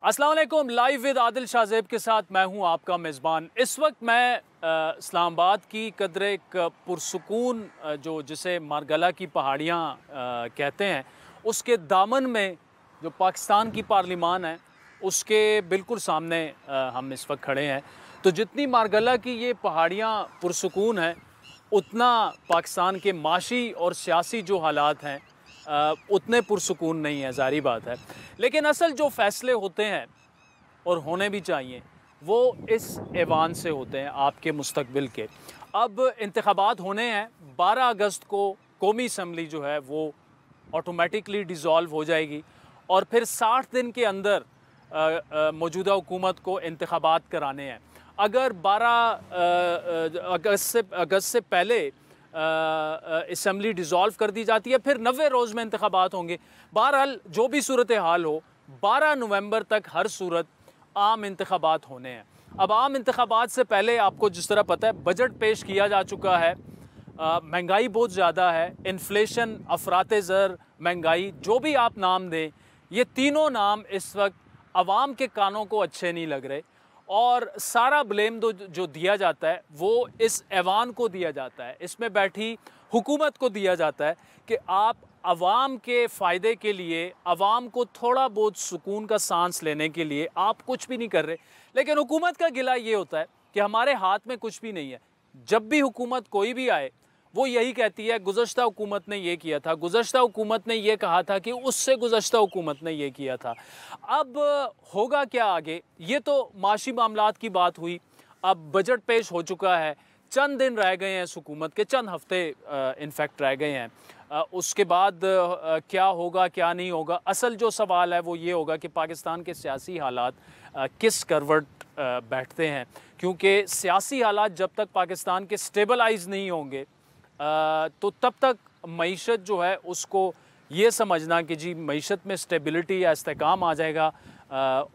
अस्सलाम वालेकुम। Live with Adil Shahzeb के साथ मैं हूं आपका मेज़बान। इस वक्त मैं इस्लामाबाद की कदरे एक पुरसुकून जो जिसे मारगला की पहाड़ियां कहते हैं, उसके दामन में जो पाकिस्तान की पार्लिमान है उसके बिल्कुल सामने हम इस वक्त खड़े हैं। तो जितनी मारगला की ये पहाड़ियां पुरसुकून हैं, उतना पाकिस्तान के माशी और सियासी जो हालात हैं उतने पुरसुकून नहीं है, ज़ाहिर बात है। लेकिन असल जो फ़ैसले होते हैं और होने भी चाहिए वो इस ऐवान से होते हैं, आपके मुस्तकबिल के। अब इंतखाबात होने हैं 12 अगस्त को। कौमी असम्बली जो है वो ऑटोमेटिकली डिज़ोल्व हो जाएगी और फिर 60 दिन के अंदर मौजूदा हुकूमत को इंतखाबात कराने हैं। अगर 12 अगस्त से पहले असम्बली डिज़ोल्व कर दी जाती है, फिर 90 रोज़ में इंतखाबात होंगे। बहरहाल जो भी सूरत हाल हो, 12 नवंबर तक हर सूरत आम इंतखाबात होने हैं। अब आम इंतखाबात से पहले आपको जिस तरह पता है बजट पेश किया जा चुका है। महंगाई बहुत ज़्यादा है, इन्फ्लेशन, अफराते ज़र, महंगाई, जो भी आप नाम दें, ये तीनों नाम इस वक्त आवाम के कानों को अच्छे नहीं लग रहे। और सारा ब्लेम जो दिया जाता है वो इस ऐवान को दिया जाता है, इसमें बैठी हुकूमत को दिया जाता है कि आप आवाम के फ़ायदे के लिए, आवाम को थोड़ा बहुत सुकून का सांस लेने के लिए आप कुछ भी नहीं कर रहे। लेकिन हुकूमत का गिला ये होता है कि हमारे हाथ में कुछ भी नहीं है। जब भी हुकूमत कोई भी आए वो यही कहती है गुज़श्ता हुकूमत ने ये किया था, गुज़श्ता हुकूमत ने ये कहा था कि उससे गुज़श्ता हुकूमत ने ये किया था। अब होगा क्या आगे? ये तो माशी मामलात की बात हुई। अब बजट पेश हो चुका है, चंद दिन रह गए हैं इस हुकूमत के, चंद हफ्ते इनफैक्ट रह गए हैं। उसके बाद क्या होगा क्या नहीं होगा, असल जो सवाल है वो ये होगा कि पाकिस्तान के सियासी हालात किस करवट बैठते हैं। क्योंकि सियासी हालात जब तक पाकिस्तान के स्टेबलाइज नहीं होंगे तो तब तक मईशत जो है उसको ये समझना कि जी मईशत में स्टेबिलिटी या इस्तेकाम आ जाएगा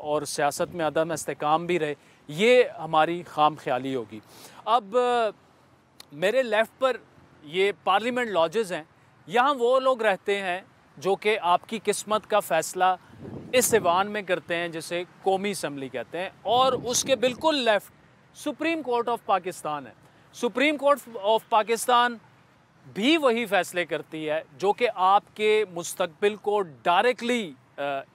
और सियासत में अदम इस्तेकाम भी रहे, ये हमारी खाम ख्याली होगी। अब मेरे लेफ़्ट पर ये पार्लियामेंट लॉजेस हैं, यहाँ वो लोग रहते हैं जो कि आपकी किस्मत का फ़ैसला इस ऐवान में करते हैं जिसे कौमी असम्बली कहते हैं। और उसके बिल्कुल left Supreme Court of Pakistan है। सुप्रीम कोर्ट ऑफ पाकिस्तान भी वही फ़ैसले करती है जो कि आपके मुस्तकबिल को डायरेक्टली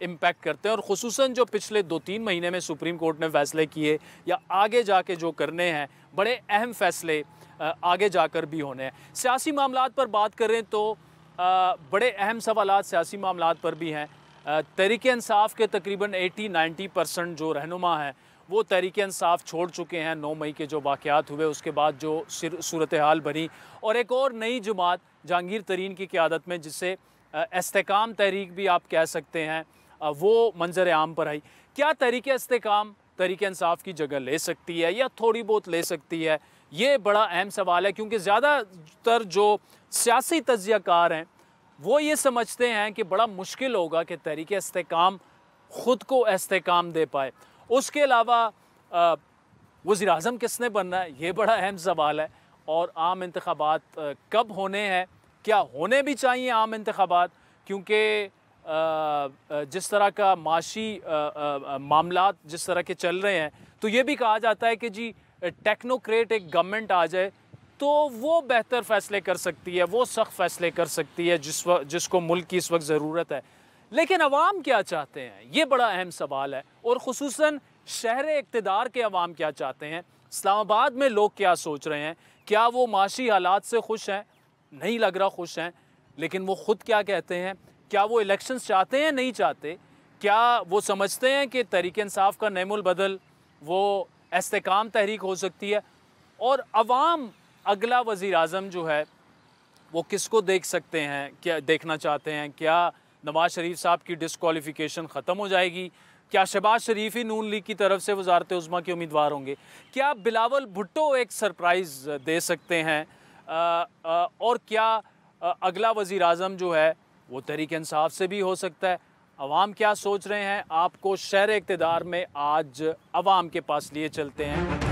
इम्पैक्ट करते हैं। और ख़ुसूसन जो पिछले 2-3 महीने में सुप्रीम कोर्ट ने फ़ैसले किए या आगे जाके जो करने हैं, बड़े अहम फ़ैसले आगे जाकर भी होने हैं। सियासी मामलात पर बात करें तो बड़े अहम सवालात सियासी मामलात पर भी हैं। तहरीक इंसाफ के तकरीबन 80-90% जो रहनुमा हैं वो तहरीक इंसाफ छोड़ चुके हैं। 9 मई के जो वाक़यात हुए उसके बाद जो सूरत हाल बनी, और एक और नई जमात जहांगीर तरीन की क़यादत में, जिसे इस्तेकाम तहरीक भी आप कह सकते हैं, वो मंजर आम पर आई। क्या तहरीक इस्तेकाम तहरीक इंसाफ की जगह ले सकती है या थोड़ी बहुत ले सकती है? ये बड़ा अहम सवाल है, क्योंकि ज़्यादातर जो सियासी तज्ज़ियाकार हैं वो ये समझते हैं कि बड़ा मुश्किल होगा कि तहरीक इस्तेकाम ख़ुद को इस्तेकाम दे पाए। उसके अलावा वज़ीर-ए-आज़म किसने बनना है, ये बड़ा अहम सवाल है। और आम इंतखाबात कब होने हैं, क्या होने भी चाहिए आम इंतखाबात? क्योंकि जिस तरह का माशी मामलात जिस तरह के चल रहे हैं, तो ये भी कहा जाता है कि जी टेक्नोक्रेट एक गवर्नमेंट आ जाए तो वो बेहतर फ़ैसले कर सकती है, वो सख्त फ़ैसले कर सकती है जिसको मुल्क की इस वक्त ज़रूरत है। लेकिन अवाम क्या चाहते हैं, ये बड़ा अहम सवाल है। और ख़ुसूसन शहर इक़्तिदार के अवाम क्या चाहते हैं, इस्लामाबाद में लोग क्या सोच रहे हैं, क्या वो माशी हालात से खुश हैं? नहीं लग रहा खुश हैं। लेकिन वो ख़ुद क्या कहते हैं, क्या वो इलेक्शंस चाहते हैं, नहीं चाहते? क्या वो समझते हैं कि तहरीक इंसाफ का नेमुल बदल वो इस्तेकाम तहरीक हो सकती है? और अवाम अगला वज़ीर-ए-आज़म जो है वो किसको देख सकते हैं, क्या देखना चाहते हैं? क्या नवाज़ शरीफ साहब की डिस्क्वालिफ़िकेशन ख़त्म हो जाएगी? क्या शहबाज शरीफ ही नून लीग की तरफ से वज़ारत उज़्मा के उम्मीदवार होंगे? क्या बिलावल भुट्टो एक सरप्राइज़ दे सकते हैं? और क्या अगला वज़ीर-ए-आज़म जो है वो तहरीक इंसाफ से भी हो सकता है? अवाम क्या सोच रहे हैं, आपको शहर इक़्तिदार में आज अवाम के पास लिए चलते हैं।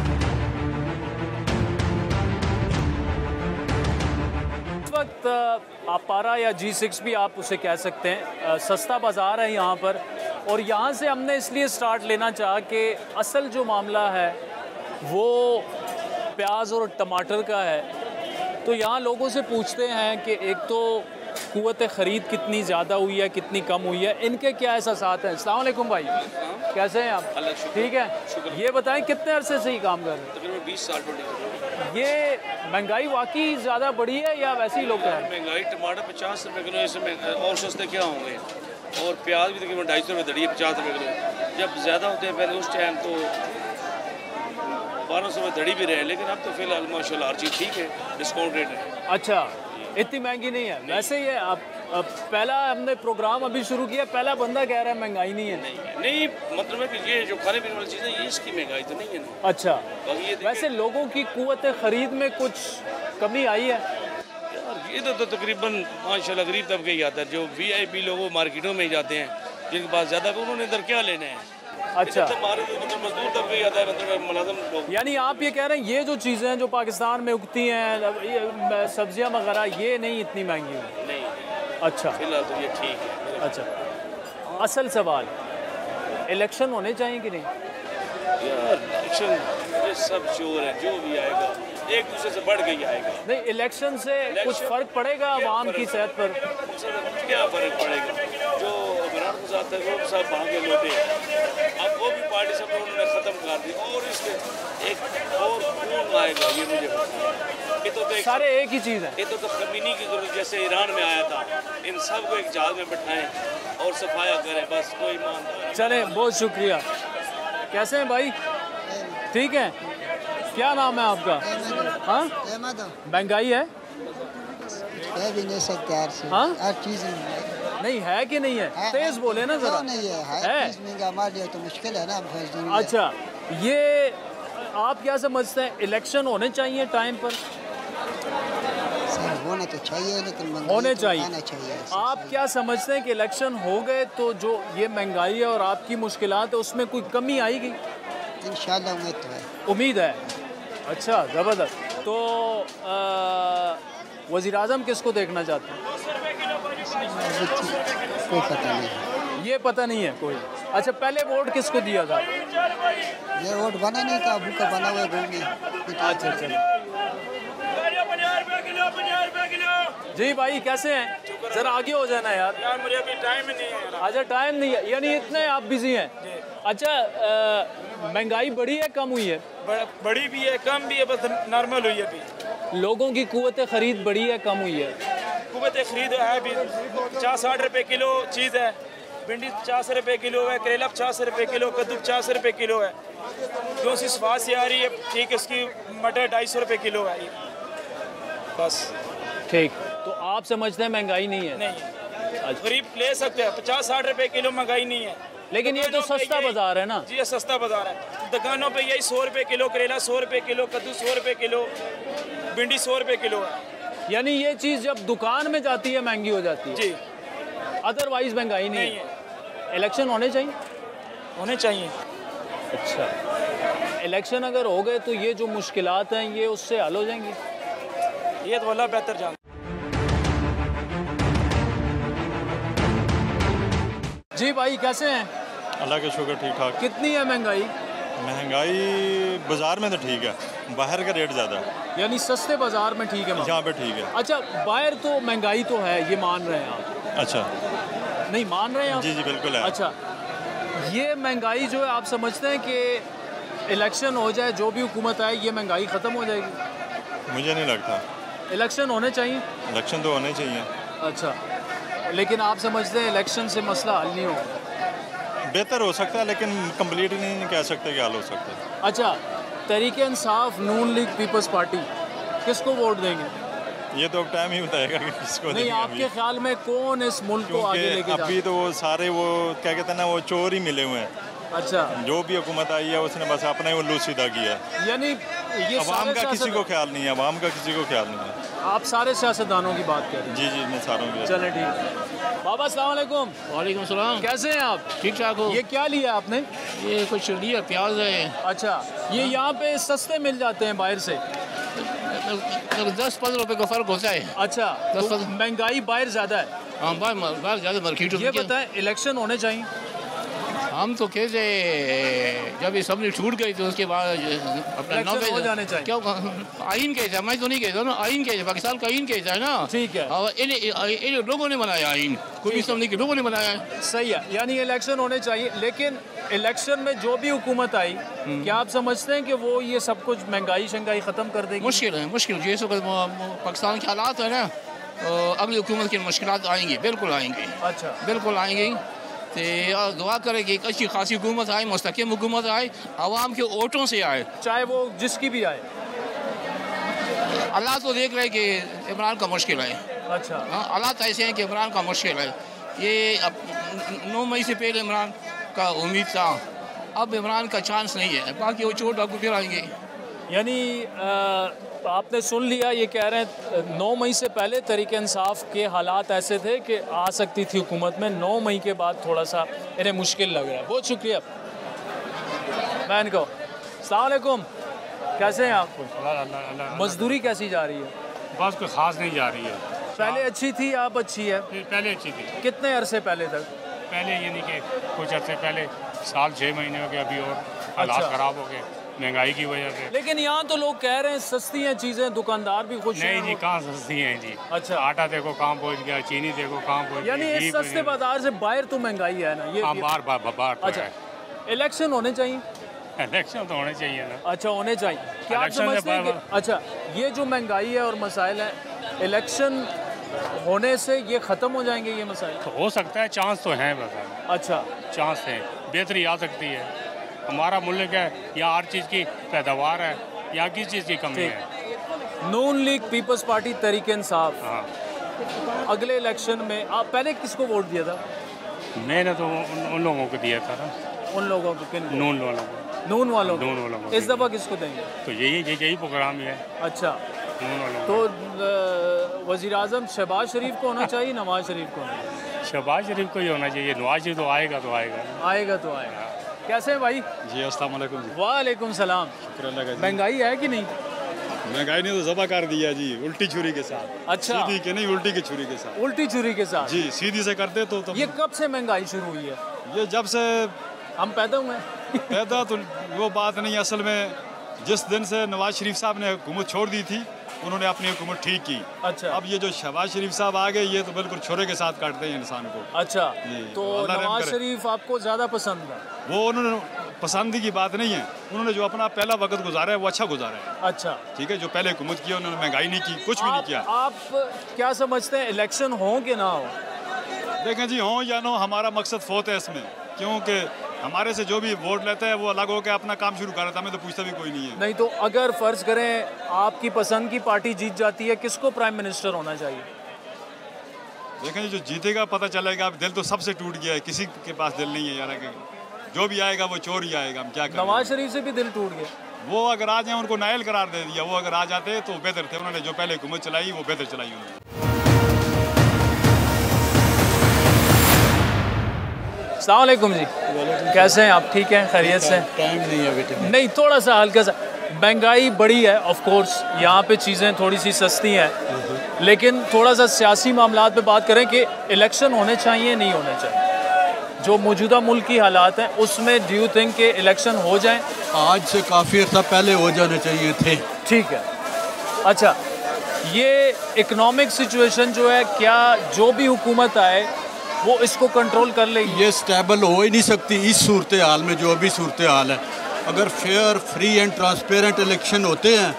इस वक्त आपारा या G6 भी आप उसे कह सकते हैं, सस्ता बाज़ार है यहाँ पर। और यहाँ से हमने इसलिए स्टार्ट लेना चाहा कि असल जो मामला है वो प्याज और टमाटर का है। तो यहाँ लोगों से पूछते हैं कि एक तो क़ुव्वत ख़रीद कितनी ज़्यादा हुई है, कितनी कम हुई है, इनके क्या एहसासात हैं। अस्सलाम वालेकुम भाई, कैसे हैं आप? ठीक है, ये बताएं कितने अरसे से ही काम कर रहे हैं? तकरीबन 20 साल। ये महंगाई वाकई ज़्यादा बढ़ी है या वैसे ही लोग हैं? महंगाई टमाटर 50 रुपये किलो, इसमें और सस्ते क्या होंगे। और प्याज भी तकरीबन 250 रुपये दड़ी है, 50 रुपये किलो। जब ज़्यादा होते हैं पहले उस टाइम तो 1200 रुपये दड़ी भी रहे, लेकिन अब तो फिलहाल माशाल्लाह हर चीज़ ठीक है, डिस्काउंट रेट है। अच्छा, इतनी महंगी नहीं है। वैसे ही है, अब पहला हमने प्रोग्राम अभी शुरू किया, पहला बंदा कह रहा है महंगाई नहीं है। नहीं मतलब है कि ये जो खाने पीने वाली चीज़ें, ये इसकी महंगाई तो नहीं है ना। अच्छा, ये वैसे लोगों की क़ुव्वत ख़रीद में कुछ कमी आई है? यार ये तो तकरीबन माशाल्लाह गरीब तबके ही आता है। जो VIP लोग वो मार्केटों में ही जाते हैं, जिनके पास ज़्यादा, उन्होंने इधर क्या लेने हैं। अच्छा, मतलब मजदूर तबके ही आता है, मतलब मुलाजिम लोग। यानी आप ये कह रहे हैं ये जो चीज़ें हैं जो पाकिस्तान में उगती हैं, सब्जियां वगैरह, ये नहीं इतनी महंगी हुई? नहीं। अच्छा, फिलहाल तो ये ठीक है। अच्छा, असल सवाल इलेक्शन होने चाहिए कि नहीं? यार इलेक्शन, ये सब चोर है, जो भी आएगा एक दूसरे से बढ़ के ही आएगा। नहीं, इलेक्शन से कुछ फ़र्क पड़ेगा आवाम की सेहत पर? क्या फ़र्क पड़ेगा? जो इमरान के साथ है वो सब भागे लौटे, अब वो भी पार्टी सब उन्होंने ख़त्म कर दी, और इसमें एक और कौन आएगा ये मुझे पता है। ये तो सारे एक ही चीज़ है। ये तो खमीनी की जरूरत, जैसे ईरान में आया था, इन सब को एक जहाज में बिठाएं और सफाया करें, बस कोई ईमानदार। चलें, बहुत शुक्रिया। कैसे हैं भाई? ठीक है, क्या नाम है आपका? हाँ, महंगाई है? कह भी नहीं सकते यार से। हाँ? हर चीज़ नहीं है कि नहीं है? तेज बोले ना जरा। नहीं है, हर चीज़ महंगा, हमारे लिए तो मुश्किल है ना। अच्छा, ये आप क्या समझते हैं, इलेक्शन होने चाहिए टाइम पर? होना तो चाहिए, लेकिन होने तो चाहिए। आना चाहिए। आप क्या समझते हैं कि इलेक्शन हो गए तो जो ये महंगाई है और आपकी मुश्किलात है उसमें कोई कमी आएगी? इंशाल्लाह उम्मीद तो है। उम्मीद है। अच्छा, ज़बरदस्त। तो वज़ीर-ए-आज़म किसको देखना चाहते हैं? कोई पता नहीं। ये पता नहीं है कोई। अच्छा, पहले वोट किसको दिया था? ये वोट बना नहीं था, अबू का बना हुआ घूमने। अच्छा अच्छा, जी भाई कैसे हैं? ज़रा आगे हो जाना यार। यार मुझे अभी टाइम ही नहीं है। अच्छा, टाइम नहीं है, यानी इतने आप बिजी हैं? अच्छा, महंगाई बढ़ी है कम हुई है? बड़ी भी है, कम भी है, बस नॉर्मल हुई है अभी। लोगों की क़ुव्वत ख़रीद बढ़ी है कम हुई है? क़ुव्वत ख़रीद है अभी 50-60 रुपये किलो चीज़ है। भिंडी 50 रुपये किलो है, करेला 50 रुपये किलो, कद्दू 50 रुपये किलो है। जो सी स्वाद से आ रही है ठीक, इसकी मटर 250 रुपये किलो है ये, बस। ठीक, तो आप समझते हैं महंगाई नहीं है? नहीं, गरीब ले सकते हैं, 50-60 रुपये किलो महंगाई नहीं है। लेकिन ये तो सस्ता बाजार है ना? जी, ये सस्ता बाजार है। दुकानों पे यही 100 रुपये किलो करेला, 100 रुपये किलो कद्दू, 100 रुपये किलो भिंडी, 100 रुपये किलो है। यानी ये चीज़ जब दुकान में जाती है महंगी हो जाती है? जी, अदरवाइज महंगाई नहीं है। इलेक्शन होने चाहिए? होने चाहिए। अच्छा, इलेक्शन अगर हो गए तो ये जो मुश्किलात हैं ये उससे हल हो जाएंगी? ये तो अल्लाह बेहतर जानता। जी भाई कैसे हैं? अल्लाह का शुक्र, ठीक ठाक। कितनी है महंगाई? महंगाई बाज़ार में तो ठीक है, बाहर का रेट ज़्यादा है। यानी सस्ते बाज़ार में ठीक है? यहाँ पे ठीक है। अच्छा, बाहर तो महंगाई तो है, ये मान रहे हैं आप? अच्छा, नहीं मान रहे हैं आप? जी जी बिल्कुल है। अच्छा, ये महंगाई जो है आप समझते हैं कि इलेक्शन हो जाए, जो भी हुकूमत आए, ये महंगाई ख़त्म हो जाएगी? मुझे नहीं लगता। इलेक्शन होने चाहिए? इलेक्शन तो होने चाहिए। अच्छा, लेकिन आप समझते हैं इलेक्शन से मसला हल नहीं होगा? बेहतर हो सकता है, लेकिन कंप्लीट नहीं कह सकते कि हल हो सकता है। अच्छा, तहरीक इंसाफ, नून लीग, पीपल्स पार्टी, किसको वोट देंगे? ये तो अब टाइम ही बताएगा कि किसको नहीं, आपके ख्याल में कौन इस मुल्क को आगे लेके जाए? अभी तो वो सारे वो क्या कहते हैं ना, वो चोर ही मिले हुए हैं। अच्छा, जो भी हुकूमत आई है उसने बस अपना ही उल्लू सीधा किया। यानी ये अवाम का किसी को ख्याल नहीं है, अवाम का किसी को ख्याल नहीं है। आप सारे सियासतदानों की बात कर रहे हैं? जी जी, मैं सारों की। चलें ठीक है। बाबा अस्सलाम वालेकुम। वालेकुम सलाम। कैसे हैं आप? ठीक ठाक हो? ये क्या लिया आपने? ये कुछ लिया, प्याज है। अच्छा, ये यहाँ पे सस्ते मिल जाते हैं बाहर से? 10-15 रुपए का फ़र्क होता है। अच्छा, तो महंगाई बाहर ज़्यादा है। हाँ, बाहर ज़्यादा मार्केट। ये बताएं, इलेक्शन होने चाहिए? हम तो कहते जब ये सब छूट गई तो उसके बाद अपना इलेक्शन हो जाने चाहिए। क्यों आइन कहता, मैं तो नहीं कहता ना, आइन कहता, पाकिस्तान का आइन कहता है ना। ठीक है। इन लोगों ने बनाया आइन, कोई सब नहीं, लोगों ने बनाया है। सही है, यानी इलेक्शन होने चाहिए। लेकिन इलेक्शन में जो भी हुकूमत आई, क्या आप समझते हैं कि वो ये सब कुछ महंगाई शंगाई ख़त्म कर देगी? मुश्किल है, मुश्किल। जैसे पाकिस्तान के हालात है ना, अगली हुकूमत की मुश्किलात आएंगी, बिल्कुल आएंगी। अच्छा, बिल्कुल आएंगी। तो दुआ करें कि एक अच्छी खासी हुकूमत आए, मुस्तकिम हुकूमत आए, आवाम के वोटों से आए, चाहे वो जिसकी भी आए। अल्लाह तो देख रहे कि इमरान का मुश्किल है। अच्छा, हाँ, हालात ऐसे हैं कि इमरान का मुश्किल है। ये 9 मई से पहले इमरान का उम्मीद था, अब इमरान का चांस नहीं है, बाकी वो चोट आपको फिर आएंगे। यानी आपने सुन लिया, ये कह रहे हैं 9 मई से पहले तहरीक इंसाफ के हालात ऐसे थे कि आ सकती थी हुकूमत में, 9 मई के बाद थोड़ा सा इन्हें मुश्किल लग रहा है। बहुत शुक्रिया बहन को। अस्सलाम वालेकुम, कैसे हैं आप? मजदूरी कैसी जा रही है? बस कोई ख़ास नहीं जा रही है। पहले अच्छी थी, आप अच्छी है? पहले अच्छी थी। कितने अरसे पहले तक? पहले ये नहीं कि कुछ अर्से पहले, साल 6 महीने हो गए, अभी और हालात अच्छा। ख़राब हो गए महंगाई की वजह से। लेकिन यहाँ तो लोग कह रहे हैं सस्ती हैं चीज़ें, दुकानदार भी खुश हैं। नहीं जी, कहाँ सस्ती हैं जी। अच्छा, आटा देखो कहाँ पहुँच गया, चीनी देखो कहाँ पहुँच गया। यानी इस सस्ते बाजार से बाहर तो महंगाई है ना ये? बार अच्छा, इलेक्शन होने चाहिए? इलेक्शन तो होने चाहिए ना। अच्छा, होने चाहिए। क्या आप इलेक्शन से समझते हैं कि अच्छा ये जो महंगाई है और मसाइल है, इलेक्शन होने से ये ख़त्म हो जाएंगे ये मसाइल? तो हो सकता है, चांस तो हैं बस। अच्छा, चांस है, बेहतरी आ सकती है। हमारा मुल्क है, यहाँ हर चीज़ की पैदावार है, यहाँ किस चीज़ की कमी है? नून league peoples party Tehreek Insaf, हाँ, अगले इलेक्शन में आप पहले किसको वोट दिया था? मैंने तो उन लोगों को दिया था ना, उन लोगों को। किन? नून वालों को। नून वालों को। नून वालों को इस दफ़ा किसको देंगे? तो यही प्रोग्राम ही है, अच्छा, नून वालों तो वज़ीर आज़म शहबाज शरीफ को होना चाहिए, नवाज शरीफ को? शहबाज शरीफ को ही होना चाहिए। नवाज शरीफ तो आएगा आएगा तो आएगा। कैसे हैं भाई? जी अस्सलाम वालेकुम जी। वालेकुम सलाम। शुक्र अल्लाह का जी। महंगाई है कि नहीं? महंगाई ने तो ज़बा कर दिया जी, उल्टी छुरी के साथ। अच्छा, सीधी के नहीं, उल्टी की छुरी के साथ। उल्टी छुरी के साथ? जी, सीधी से करते तो ये कब से महंगाई शुरू हुई है? ये जब से हम पैदा हुए हैं। पैदा तो वो बात नहीं, असल में जिस दिन से नवाज शरीफ साहब ने हुकूमत छोड़ दी थी, उन्होंने अपनी हुकूमत ठीक की। अच्छा, अब ये जो शहबाज शरीफ साहब आ गए, ये तो बिल्कुल छोरे के साथ काटते हैं इंसान को। अच्छा, जी, तो अल्लाह रहम नवाज करे। शरीफ आपको ज़्यादा पसंद है? वो उन्होंने पसंद की बात नहीं है, उन्होंने जो अपना पहला वक्त गुजारा है वो अच्छा गुजारा है। अच्छा, ठीक है, जो पहले हुकूमत की उन्होंने महंगाई नहीं की, कुछ भी नहीं किया। आप क्या समझते हैं, इलेक्शन हो कि ना हो? देखें जी, हो या ना, हमारा मकसद फोत है इसमें, क्योंकि हमारे से जो भी वोट लेता है वो अलग होकर अपना काम शुरू कर रहा था, हमें तो पूछता भी कोई नहीं है। नहीं तो अगर फ़र्ज़ करें आपकी पसंद की पार्टी जीत जाती है, किसको प्राइम मिनिस्टर होना चाहिए? देखें जी, जो जीतेगा पता चलेगा। दिल तो सबसे टूट गया है, किसी के पास दिल नहीं है यार। जो भी आएगा वो चोर ही आएगा, हम क्या करें। नवाज शरीफ से भी दिल टूट गया। वो अगर आ जाए, उनको नायल करार दे दिया। वो अगर आ जाते तो बेहतर थे, उन्होंने जो पहले हुकूमत चलाई वो बेहतर चलाई उन्होंने। अस्सलाम वालेकुम जी, कैसे हैं आप? ठीक हैं, खैरियत से? टाइम नहीं है बेटे। नहीं, थोड़ा सा हल्का सा। महंगाई बढ़ी है, ऑफ कोर्स यहाँ पे चीज़ें थोड़ी सी सस्ती हैं, लेकिन थोड़ा सा सियासी मामलात पे बात करें कि इलेक्शन होने चाहिए नहीं होने चाहिए? जो मौजूदा मुल्क की हालात हैं उसमें डू यू थिंक के इलेक्शन हो जाएं? आज से काफ़ी अर्सा पहले हो जाने चाहिए थे। ठीक है। अच्छा, ये इकोनॉमिक सिचुएशन जो है, क्या जो भी हुकूमत आए वो इसको कंट्रोल कर लेगी? ये स्टेबल हो ही नहीं सकती इस सूरत हाल में जो अभी सूरत हाल है। अगर fair, free and transparent election होते हैं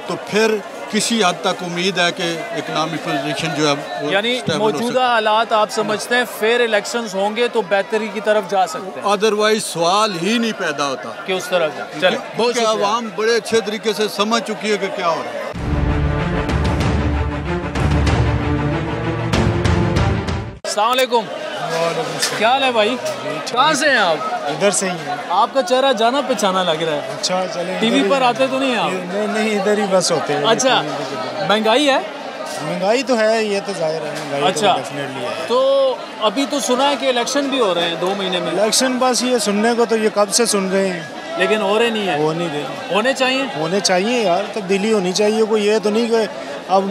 तो फिर किसी हद तक उम्मीद है कि इकोनॉमिक पोजीशन जो है वो यानी स्टेबल हो मौजूदा हालात आप समझते हैं फेयर इलेक्शंस होंगे तो बेहतरी की तरफ जा सकते हैं? अदरवाइज सवाल ही नहीं पैदा होता कि उस तरफ जाए। चले, बहुत क्योंकि शुक्रिया। आवाम बड़े अच्छे तरीके से समझ चुकी है कि क्या हो रहा है। अस्सलाम वालेकुम। क्या हाल है भाई? कहाँ से हैं आप? इधर से ही है। आपका चेहरा जाना पहचाना लग रहा है। अच्छा, चले। टीवी पर आते तो नहीं आप? नहीं, इधर ही बस होते हैं। अच्छा, महंगाई है? महंगाई तो है, ये तो जाहिर है महंगाई। अच्छा, तो डेफिनेटली है। तो अभी तो सुना है कि इलेक्शन भी हो रहे हैं 2 महीने में। इलेक्शन बस ये सुनने को तो ये कब से सुन रहे हैं। लेकिन हो रहे नहीं है। हो नहीं रहे। होने चाहिए यार, तब्दीली होनी चाहिए। कोई ये तो नहीं कि अब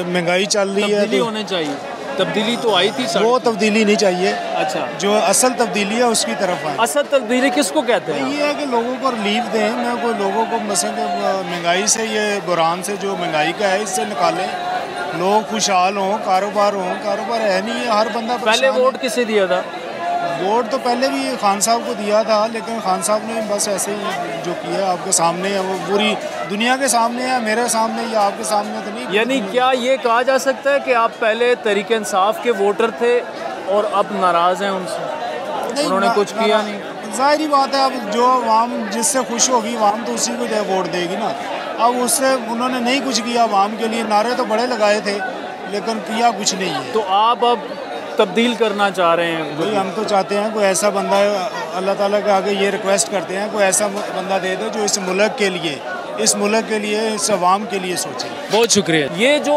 महंगाई चल रही है तब्दीली होनी चाहिए। तब्दीली तो आई थी, वो तब्दीली नहीं चाहिए। अच्छा, जो असल तब्दीली है उसकी तरफ आए। असल तब्दीली किसको कहते हैं? ये है कि लोगों को रिलीफ दें। मैं कोई लोगों को मसलन महंगाई से, ये बुरान से जो महंगाई का है, इससे निकालें, लोग खुशहाल हों, कारोबार है नहीं है, हर बंदा पहले वोट किसे दिया था? वोट तो पहले भी खान साहब को दिया था, लेकिन खान साहब ने बस ऐसे ही जो किया आपके सामने है, वो पूरी दुनिया के सामने है, मेरे सामने या आपके सामने तो नहीं। यानी क्या ये कहा जा सकता है कि आप पहले तहरीक इंसाफ के वोटर थे और अब नाराज़ हैं उनसे? उन्होंने कुछ किया नहीं। ज़ाहिरी बात है, अब जो आवाम जिससे खुश होगी आवाम तो उसी को जो है वोट देगी ना। अब उससे उन्होंने नहीं कुछ किया आवाम के लिए। नारे तो बड़े लगाए थे लेकिन किया कुछ नहीं है। तो आप अब तब्दील करना चाह रहे हैं? भाई हम तो चाहते हैं कोई ऐसा बंदा, अल्लाह ताला के आगे ये रिक्वेस्ट करते हैं, कोई ऐसा बंदा दे दो जो इस मुल्क के लिए, इस अवाम के लिए सोचे। बहुत शुक्रिया। ये जो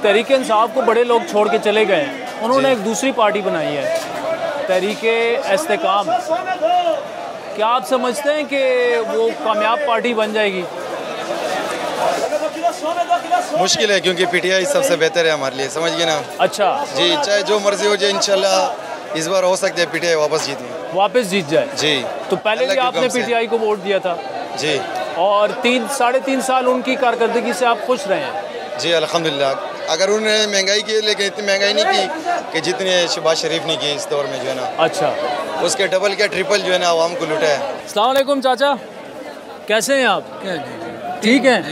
तहरीक इंसाफ को बड़े लोग छोड़ के चले गए हैं, उन्होंने एक दूसरी पार्टी बनाई है, तहरीक इस्तेकाम। क्या आप समझते हैं कि वो कामयाब पार्टी बन जाएगी? मुश्किल है, क्योंकि पीटीआई सबसे बेहतर है हमारे लिए, समझिए ना। अच्छा जी, चाहे जो मर्जी हो जाए, इंशाल्लाह इस बार हो सकता है पीटीआई वापस जीत जाए जी। तो पहले भी आपने पीटीआई को वोट दिया था जी, और 3-3.5 साल उनकी कारकर्दगी से आप खुश रहे हैं? जी अल्हम्दुलिल्लाह। अगर उन्होंने महंगाई की, लेकिन इतनी महंगाई नहीं की कि जितने शहबाज शरीफ ने की इस दौर में, जो है ना। अच्छा, उसके डबल क्या ट्रिपल जो है ना आवाम को लूटा है। अस्सलाम वालेकुम चाचा, कैसे हैं आप? ठीक हैं।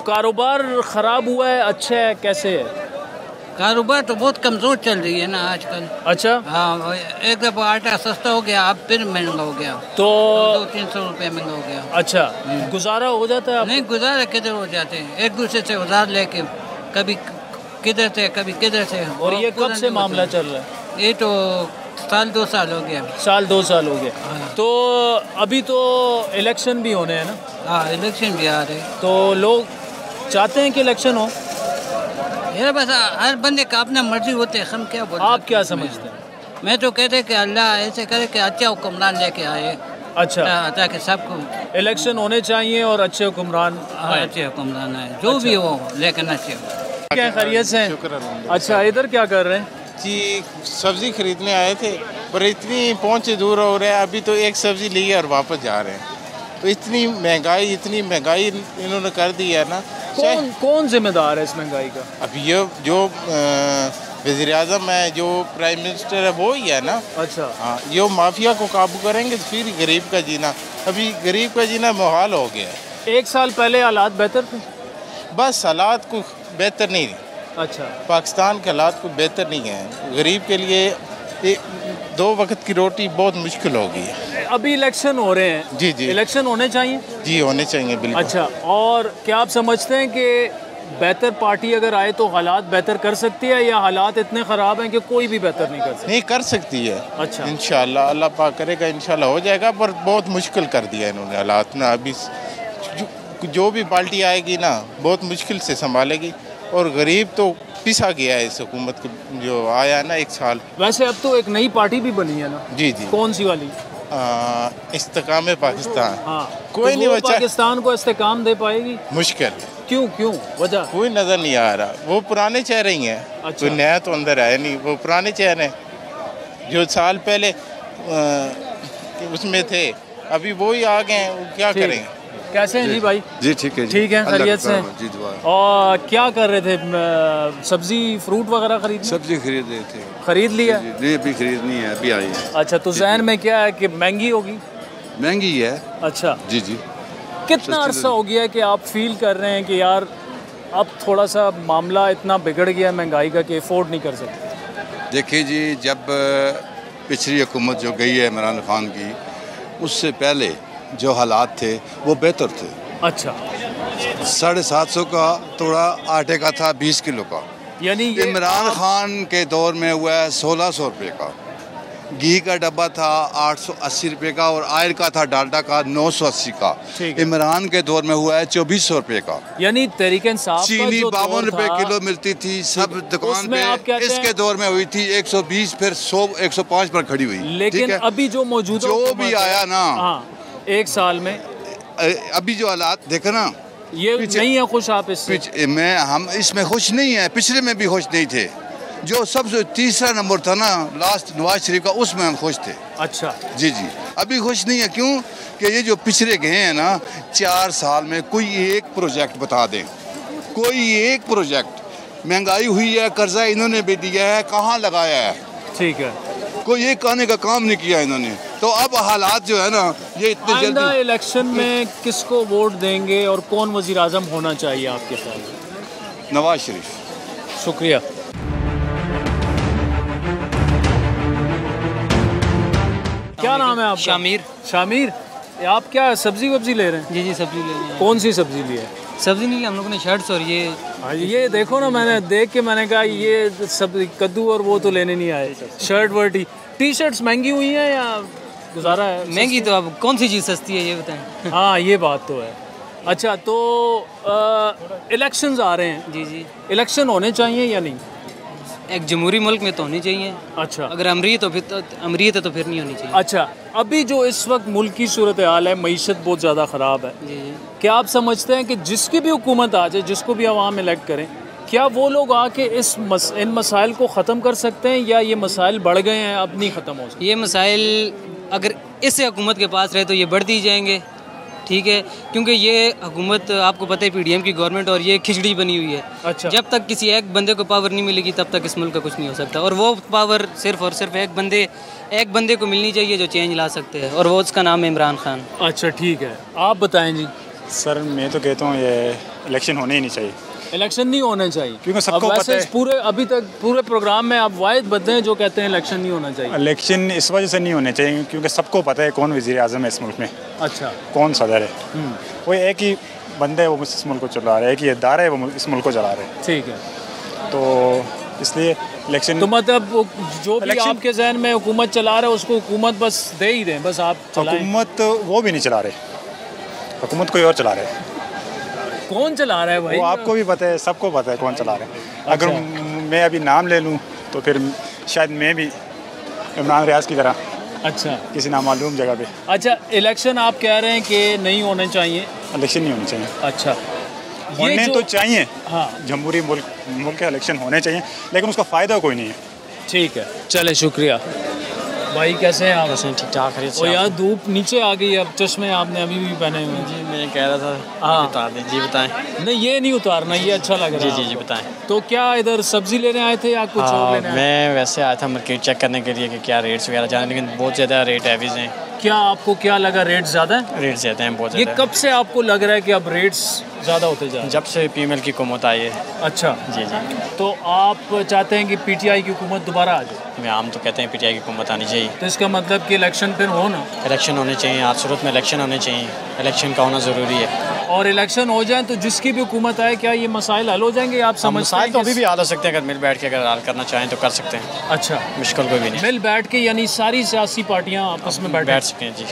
कारोबार ख़राब हुआ है, अच्छा है, कैसे है? कारोबार तो बहुत कमज़ोर चल रही है ना आजकल। अच्छा, हाँ, एक दफ़ा आटा सस्ता हो गया, अब फिर महंगा हो गया, तो 200-300 रुपये महंगा हो गया। अच्छा, गुजारा हो जाता है? नहीं, गुजारा किधर हो जाते हैं, एक दूसरे से उधार लेके, कभी किधर से कभी किधर से। और ये कब से मामला चल रहा है? ये तो 1-2 साल हो गया। 1-2 साल हो गया। हाँ। तो अभी तो इलेक्शन भी होने हैं ना? हाँ, इलेक्शन भी आ रहे, तो लोग चाहते हैं कि इलेक्शन हो। ये बस हर बंदे का अपना मर्जी होते हैं, हम क्या बोलते हैं। आप क्या समझते हैं? मैं तो कहते हैं कि अल्लाह ऐसे करे कि अच्छा हुक्मरान लेके आए। अच्छा, ताकि सबको इलेक्शन होने चाहिए और अच्छे हुक्मरान आए। अच्छे हुक्मरान आए, जो भी हो, लेकिन अच्छे हो। क्या खैरियत से? अच्छा, इधर क्या कर रहे हैं? जी, सब्ज़ी खरीदने आए थे, पर इतनी पहुँचे दूर हो रहे हैं, अभी तो एक सब्ज़ी ली है और वापस जा रहे हैं। तो इतनी महंगाई इन्होंने कर दी है ना। कौन जिम्मेदार है इस महंगाई का? अभी ये जो वज़ीर आज़म है, जो प्राइम मिनिस्टर है, वो ही है ना। अच्छा, हाँ, ये माफिया को काबू करेंगे तो फिर गरीब का जीना, अभी गरीब का जीना मुहाल हो गया है। 1 साल पहले हालात बेहतर थे? बस हालात को बेहतर नहीं। अच्छा, पाकिस्तान के हालात को बेहतर नहीं है। गरीब के लिए 2 वक्त की रोटी बहुत मुश्किल हो गई है। अभी इलेक्शन हो रहे हैं। जी जी, इलेक्शन होने चाहिए? जी होने चाहिए, बिल्कुल। अच्छा, और क्या आप समझते हैं कि बेहतर पार्टी अगर आए तो हालात बेहतर कर सकती है, या हालात इतने ख़राब हैं कि कोई भी बेहतर नहीं कर सकता? नहीं, कर सकती है। अच्छा, इंशाल्लाह अल्लाह पाक करेगा, इंशाल्लाह हो जाएगा, पर बहुत मुश्किल कर दिया इन्होंने हालात ना। अभी जो भी पार्टी आएगी ना बहुत मुश्किल से संभालेगी, और गरीब तो पिसा गया है इस हुकूमत के जो आया ना 1 साल। वैसे अब तो एक नई पार्टी भी बनी है ना? जी जी। कौन सी वाली? इस्तेकाम पाकिस्तान। हाँ, कोई तो नहीं बचा। पाकिस्तान को इस्तेकाम दे पाएगी? मुश्किल। क्यों वजह? कोई नज़र नहीं आ रहा। वो पुराने चेहरे ही हैं। अच्छा। कोई नया तो अंदर आया नहीं, वो पुराने चेहरे जो साल पहले उसमें थे, अभी वो ही आ गए हैं, क्या करेंगे। कैसे हैं जी भाई? जी ठीक है। ठीक है, खैरियत से? और क्या कर रहे थे? सब्जी फ्रूट वगैरह खरीद? सब्जी खरीद रहे थे। खरीद लिया? जी, अभी खरीदनी है, अभी आई है। अच्छा, तो जहन में क्या है कि महंगी होगी? महंगी है। अच्छा जी जी। कितना अरसा हो गया है कि आप फील कर रहे हैं कि यार अब थोड़ा सा मामला इतना बिगड़ गया महंगाई का कि अफोर्ड नहीं कर सकते? देखिए जी, जब पिछली हुकूमत जो गई है इमरान खान की, उससे पहले जो हालात थे वो बेहतर थे। अच्छा, 750 का तोड़ा आटे का था 20 किलो का। यानी इमरान खान के दौर में हुआ है 1600 रुपये का। घी का डब्बा था 880 रुपये का, और आयल का था डालडा का 980 का। इमरान के दौर में हुआ है 2400 रुपये का। यानी तहरीक इंसाफ चीनी 52 रुपये किलो मिलती थी सब दुकान पे। इसके दौर में हुई थी 120, फिर 100, 105 पर खड़ी हुई। लेकिन अभी जो मौजूदा जो भी आया ना, 1 साल में अभी जो हालात देखो ना, ये नहीं है खुश आप इससे? हम इसमें खुश नहीं है, पिछले में भी खुश नहीं थे। जो सबसे तीसरा नंबर था ना लास्ट नवाज शरीफ का, उसमें हम खुश थे। अच्छा जी जी, अभी खुश नहीं है। क्यों कि ये जो पिछड़े गए हैं ना 4 साल में, कोई एक प्रोजेक्ट बता दें, कोई एक प्रोजेक्ट। महंगाई हुई है, कर्जा इन्होंने भी दिया है, कहाँ लगाया है? ठीक है, कोई एक कहने का काम नहीं किया इन्होंने। तो अब हालात जो है ना, ये इतने जल्दी इलेक्शन में किसको वोट देंगे और कौन वज़ीर आज़म होना चाहिए आपके साथ? नवाज शरीफ। शुक्रिया। क्या नाम है आपका? शामिर। शामिर, आप क्या सब्जी वब्जी ले रहे हैं? जी जी, सब्जी ले रहे हैं। कौन सी सब्जी ली है? सब्जी नहीं, हम लोगों ने शर्ट्स और ये देखो ना, मैंने देख के मैंने कहा ये सब कद्दू और वो तो लेने नहीं आए, शर्ट वर्ट ही। टी शर्ट्स महंगी हुई हैं या गुजारा है? महंगी तो अब कौन सी चीज़ सस्ती है ये बताएं। हाँ ये बात तो है। अच्छा तो इलेक्शंस आ रहे हैं। जी जी, इलेक्शन होने चाहिए या नहीं? एक जमहूरी मुल्क में तो होनी चाहिए। अच्छा, अगर अमरीत है तो फिर नहीं होनी चाहिए। अच्छा, अभी जो इस वक्त मुल्क की सूरत हाल है, मईशत बहुत ज़्यादा ख़राब है। जी जी, क्या आप समझते हैं कि जिसकी भी हुकूमत आ जाए, जिसको भी अवाम इलेक्ट करें, क्या वो लोग आके इन मसाइल को ख़त्म कर सकते हैं या ये मसाइल बढ़ गए हैं अब नहीं ख़त्म हो सकते? ये मसाइल अगर इस हुकूमत के पास रहे तो ये बढ़ती ही जाएंगे। ठीक है, क्योंकि ये हुकूमत आपको पता है PDM की गवर्नमेंट और ये खिचड़ी बनी हुई है। अच्छा, जब तक किसी एक बंदे को पावर नहीं मिलेगी तब तक इस मुल्क का कुछ नहीं हो सकता। और वो पावर सिर्फ और सिर्फ एक बंदे को मिलनी चाहिए जो चेंज ला सकते हैं, और वो उसका नाम है इमरान खान। अच्छा ठीक है, आप बताएं जी। सर मैं तो कहता हूँ ये इलेक्शन होने ही नहीं चाहिए। इलेक्शन नहीं होना चाहिए क्योंकि सबको पता है पूरे अभी तक पूरे प्रोग्राम में आप वाहिद बंदे हैं जो कहते हैं इलेक्शन नहीं होना चाहिए। इलेक्शन इस वजह से नहीं होने चाहिए क्योंकि सबको पता है कौन वज़ीर आज़म है इस मुल्क में। अच्छा, कौन सदर है, वो एक ही बंदे है वो इस मुल्क को चला रहा है, एक ही इदारा है वो इस मुल्क को चला रहे हैं। ठीक है, तो इसलिए इलेक्शन तो मतलब जो भी आपके जहन में हुकूमत चला रहा है उसको हुकूमत बस दे ही दें, बस आप चलाएं। हुकूमत वो भी नहीं चला रहे, हुकूमत कोई और चला रहे हैं। कौन चला रहा है भाई? वो आपको भी पता है, सबको पता है कौन चला रहा है। अगर मैं अभी नाम ले लूँ तो फिर शायद मैं भी इमरान रियाज की तरह अच्छा किसी नामालूम जगह पे। अच्छा, इलेक्शन आप कह रहे हैं कि नहीं होने चाहिए? इलेक्शन नहीं होने चाहिए। अच्छा, होने तो चाहिए, हाँ, जमहूरी मुल्क के इलेक्शन होने चाहिए, लेकिन उसका फ़ायदा कोई नहीं है। ठीक है, चले, शुक्रिया भाई। कैसे हैं आप? ठीक ठाक है। और यार धूप नीचे आ गई, अब चश्मे आपने अभी भी पहने हुए हैं। जी मैं कह रहा था हाँ बता दें। जी बताएं। नहीं ये नहीं उतारना, ये अच्छा लग रहा है। जी जी बताएं। तो क्या इधर सब्जी लेने आए थे या कुछ और लेने आए? मैं वैसे आया था मार्केट चेक करने के लिए कि क्या रेट्स वगैरह जाने, लेकिन बहुत ज़्यादा रेट हैवीज हैं। क्या आपको क्या लगा, रेट ज़्यादा है? रेट ज़्यादा हैं, बहुत ये ज़्यादा। कब से आपको लग रहा है कि अब रेट्स ज़्यादा होते जा रहे हैं? जब से PML की हुकूमत आई है। अच्छा जी जी, तो आप चाहते हैं कि PTI की हुकूमत दोबारा आ जाए? मैं आम तो कहते हैं PTI की हुकूमत आनी चाहिए। तो इसका मतलब कि इलेक्शन फिर हो ना? इलेक्शन होने चाहिए, हर सूरत में इलेक्शन होने चाहिए, इलेक्शन का होना ज़रूरी है। और इलेक्शन हो जाए तो जिसकी भी हुकूमत आए, क्या ये मसाइल हल हो जाएंगे? आप समझते हैं? मसाइल तो अभी भी हल हो सकते हैं, अगर मिल बैठ के अगर हल करना चाहें तो कर सकते हैं। अच्छा, मुश्किल कोई भी नहीं। मिल बैठ के यानी सारी सियासी पार्टियां आपस में बैठ सकते हैं। जी,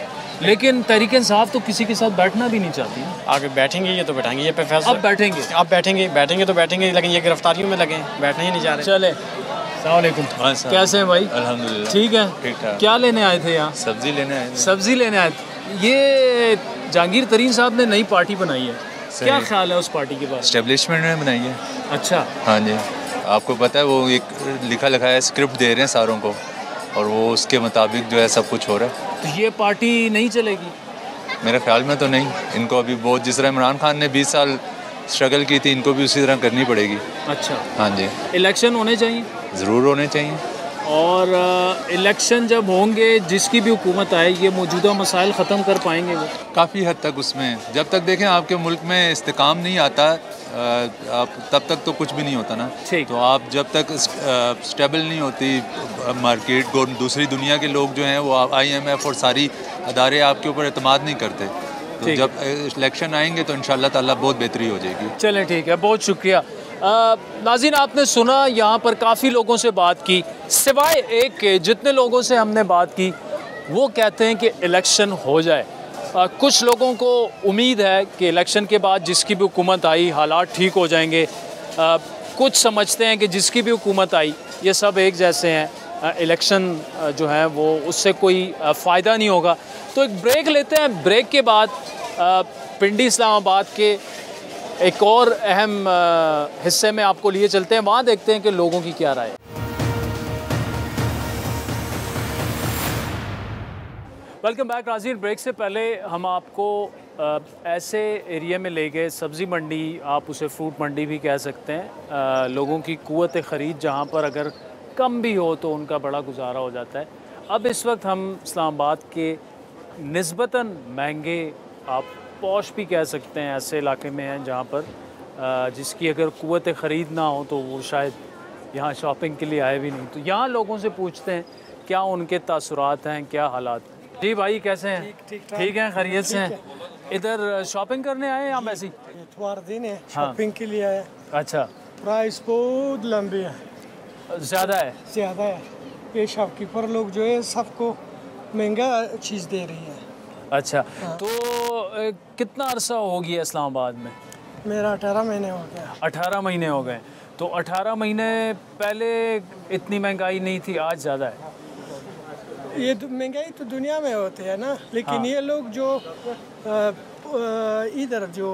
लेकिन तहरीक इंसाफ तो किसी के साथ बैठना भी नहीं चाहती। आगे बैठेंगे ये तो बैठेंगे, ये पे फैसला अब बैठेंगे, अब बैठेंगे तो बैठेंगे, लेकिन ये गिरफ्तारियों में लगे, बैठना ही नहीं चाह रहे। चले, अस्सलाम वालेकुम। कैसे हैं भाई? अल्हम्दुलिल्लाह ठीक है, ठीक ठाक। क्या लेने आए थे यहाँ? सब्जी लेने आए थे। सब्जी लेने आए थे। ये जहांगीर तरीन साहब ने नई पार्टी बनाई है, क्या ख्याल है उस पार्टी के बारे में? एस्टेब्लिशमेंट में बनाई है। अच्छा, हाँ जी, आपको पता है वो एक लिखा लिखाया स्क्रिप्ट दे रहे हैं सारों को, और वो उसके मुताबिक जो है सब कुछ हो रहा है। तो ये पार्टी नहीं चलेगी? मेरे ख्याल में तो नहीं। इनको अभी बहुत, जिस तरह इमरान खान ने 20 साल स्ट्रगल की थी, इनको भी उसी तरह करनी पड़ेगी। अच्छा, हाँ जी, इलेक्शन होने चाहिए? ज़रूर होने चाहिए। और इलेक्शन जब होंगे, जिसकी भी हुकूमत आए, ये मौजूदा मसाइल ख़त्म कर पाएंगे वो? काफ़ी हद तक उसमें, जब तक देखें आपके मुल्क में इस्तेकाम नहीं आता आप तब तक तो कुछ भी नहीं होता ना। तो आप जब तक स्टेबल नहीं होती मार्केट, दूसरी दुनिया के लोग जो हैं वो IMF और सारी अदारे आपके ऊपर एतमाद नहीं करते। तो जब इलेक्शन आएंगे तो इंशाल्लाह ताला बहुत बेहतरी हो जाएगी। चलें ठीक है, बहुत शुक्रिया। नाज़रीन आपने सुना, यहाँ पर काफ़ी लोगों से बात की, सिवाय एक के जितने लोगों से हमने बात की वो कहते हैं कि इलेक्शन हो जाए। कुछ लोगों को उम्मीद है कि इलेक्शन के बाद जिसकी भी हुकूमत आई हालात ठीक हो जाएंगे। कुछ समझते हैं कि जिसकी भी हुकूमत आई ये सब एक जैसे हैं। इलेक्शन जो है वो उससे कोई फ़ायदा नहीं होगा। तो एक ब्रेक लेते हैं, ब्रेक के बाद पिंडी इस्लामाबाद के एक और अहम हिस्से में आपको लिए चलते हैं, वहाँ देखते हैं कि लोगों की क्या राय है। वेलकम बैक नाज़रीन। ब्रेक से पहले हम आपको ऐसे एरिया में ले गए, सब्ज़ी मंडी, आप उसे फ्रूट मंडी भी कह सकते हैं, लोगों की क़ुव्वत ख़रीद जहाँ पर अगर कम भी हो तो उनका बड़ा गुजारा हो जाता है। अब इस वक्त हम इस्लामाबाद के निस्बतन महंगे, आप पॉश भी कह सकते हैं, ऐसे इलाके में हैं जहाँ पर जिसकी अगर क़ुव्वत ख़रीद ना हो तो वो शायद यहाँ शॉपिंग के लिए आए भी नहीं। तो यहाँ लोगों से पूछते हैं क्या उनके तासुरात हैं, क्या हालात। जी भाई कैसे हैं? ठीक हैं, खैरियत से हैं। इधर शॉपिंग करने आए या वैसे? इतवार दिन है, शॉपिंग के लिए आए। अच्छा, प्राइस बहुत लंबी है, ज़्यादा है? ज़्यादा है। ये शॉपकीपर लोग जो है सबको महंगा चीज़ दे रही है। अच्छा, तो कितना अरसा हो गया इस्लामाबाद में? मेरा 18 महीने हो गया। 18 महीने हो गए। तो 18 महीने पहले इतनी महंगाई नहीं थी, आज ज़्यादा है? ये महंगाई तो दुनिया में होती है ना, लेकिन ये लोग जो इधर जो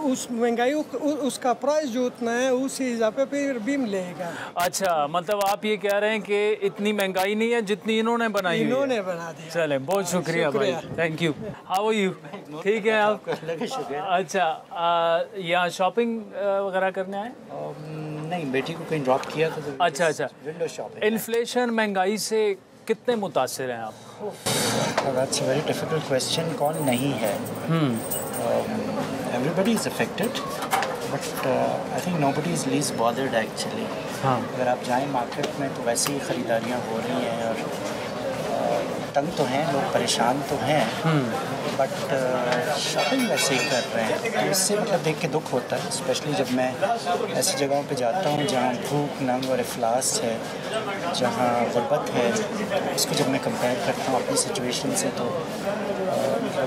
उस महंगाई उसका प्राइस जो उतना है उस हिसाब पे फिर भी मिलेगा। अच्छा, मतलब आप ये कह रहे हैं कि इतनी महंगाई नहीं है जितनी इन्होंने बनाई, इन्होंने बना दी। चले, बहुत शुक्रिया भाई, thank you. How are you? ठीक है आप? अच्छा, यहाँ शॉपिंग वगैरह करने आए? नहीं, बेटी को कहीं ड्रॉप किया था। अच्छा अच्छा, विंडो शॉपिंग। इन्फ्लेशन, महंगाई से कितने मुतासिर हैं आप? That's a very difficult question. कौन नहीं है? Everybody is affected, but I think nobody is least bothered actually. अगर आप जाएं मार्केट में तो वैसे ही ख़रीदारियाँ हो रही हैं और तंग तो हैं लोग, परेशान तो हैं, बट शॉपिंग वैसे ही कर रहे हैं। तो इससे मतलब देख के दुख होता है, स्पेशली जब मैं ऐसी जगहों पे जाता हूँ जहाँ भूख, नंग और इफलास है, जहाँ गुर्बत है। तो उसको जब मैं कंपेयर करता हूँ अपनी सिचुएशन से तो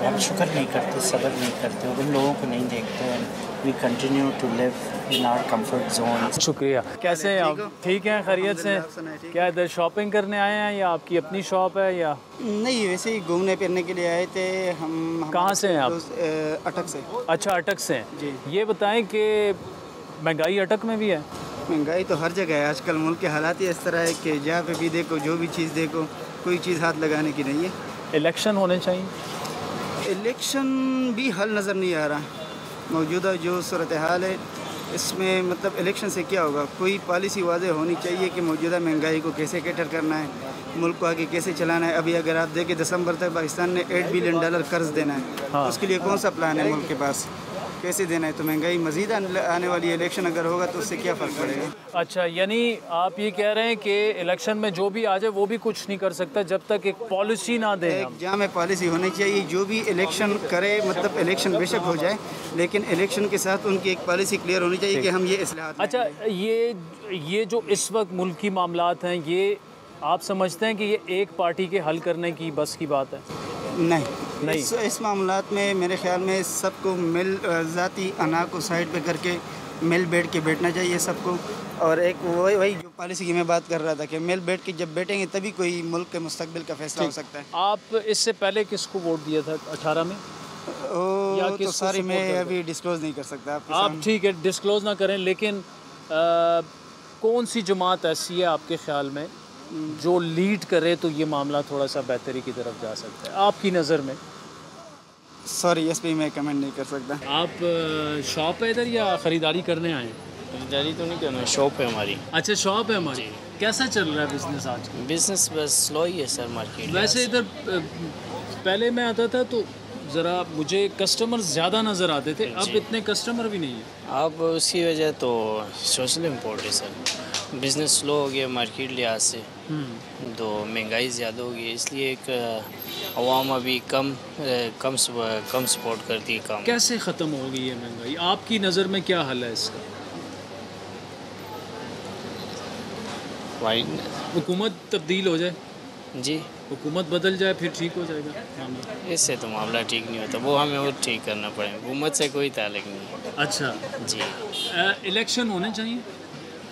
हम शुक्र नहीं करते, सब्र नहीं करते और उन लोगों को नहीं देखते हैं। We continue to live in our comfort zone. शुक्रिया। कैसे हैं आप? ठीक हैं, खैरियत से? क्या इधर शॉपिंग करने आए हैं या आपकी अपनी शॉप है या? नहीं, वैसे ही घूमने फिरने के लिए आए थे हम। कहाँ से हैं आप? अटक से। अच्छा, अटक से हैं जी। ये बताएं कि महंगाई अटक में भी है? महंगाई तो हर जगह है आजकल। मुल्क के हालात ही इस तरह है कि जहाँ पे भी देखो, जो भी चीज़ देखो, कोई चीज़ हाथ लगाने की नहीं है। इलेक्शन होने चाहिए? इलेक्शन भी हल नज़र नहीं आ रहा। मौजूदा जो सूरत हाल है इसमें मतलब इलेक्शन से क्या होगा? कोई पॉलिसी वाज़ेह होनी चाहिए कि मौजूदा महंगाई को कैसे कैटर करना है, मुल्क को आगे कैसे चलाना है। अभी अगर आप देखें दिसंबर तक पाकिस्तान ने $8 बिलियन कर्ज देना है। हाँ। उसके लिए कौन सा प्लान है मुल्क के पास, कैसे देना है? तो महंगाई मज़ीद आने वाली इलेक्शन अगर होगा तो उससे क्या फ़र्क पड़ेगा? अच्छा, यानी आप ये कह रहे हैं कि इलेक्शन में जो भी आ जाए वो भी कुछ नहीं कर सकता जब तक एक पॉलिसी ना दे। एक जामे पॉलिसी होनी चाहिए, जो भी इलेक्शन करे, मतलब इलेक्शन बेशक हो जाए लेकिन इलेक्शन के साथ उनकी एक पॉलिसी क्लियर होनी चाहिए कि हम ये इस्लाहात। अच्छा, ये जो इस वक्त मुल्क की मामलात हैं, ये आप समझते हैं कि ये एक पार्टी के हल करने की बस की बात है? नहीं। इस मामलात में मेरे ख्याल में सबको मिल ज़ाती अना को साइड पे करके मिल बैठ के बैठना चाहिए सबको। और एक वही जो पॉलिसी की मैं बात कर रहा था कि मिल बैठ के जब बैठेंगे तभी कोई मुल्क के मुस्तकबिल का फैसला हो सकता है। आप इससे पहले किसको वोट दिया था 18 में? तो सारी मैं अभी डिस्क्लोज़ नहीं कर सकता आप ठीक है, डिस्क्लोज़ ना करें, लेकिन कौन सी जमात ऐसी है आपके ख्याल में जो लीड करे तो ये मामला थोड़ा सा बेहतरी की तरफ जा सकता है आपकी नज़र में? सॉरी, इस पे मैं कमेंट नहीं कर सकता। आप शॉप है इधर या ख़रीदारी करने आए? खरीदारी तो नहीं करना, शॉप है हमारी। अच्छा, शॉप है हमारी। कैसा चल रहा है बिजनेस आज? बिजनेस बस स्लो ही है सर मार्केट। वैसे इधर पहले मैं आता था तो ज़रा मुझे कस्टमर ज़्यादा नज़र आते थे, अब इतने कस्टमर भी नहीं है। अब उसकी वजह तो सोशल इम्पोर्ट है सर, बिज़नेस स्लो हो गया मार्केट लिहाज से, तो महंगाई ज़्यादा हो गई, इसलिए एक अवाम अभी कम सपोर्ट करती है काम। कैसे ख़त्म हो गई है महंगाई आपकी नज़र में? क्या हल है इसका? हुकूमत तब्दील हो जाए जी, हुकूमत बदल जाए फिर ठीक हो जाएगा मामला? इससे तो मामला ठीक नहीं होता, वो हमें और ठीक करना पड़ेगा, हुकूमत से कोई ताल्लुक नहीं। अच्छा जी। इलेक्शन होने चाहिए?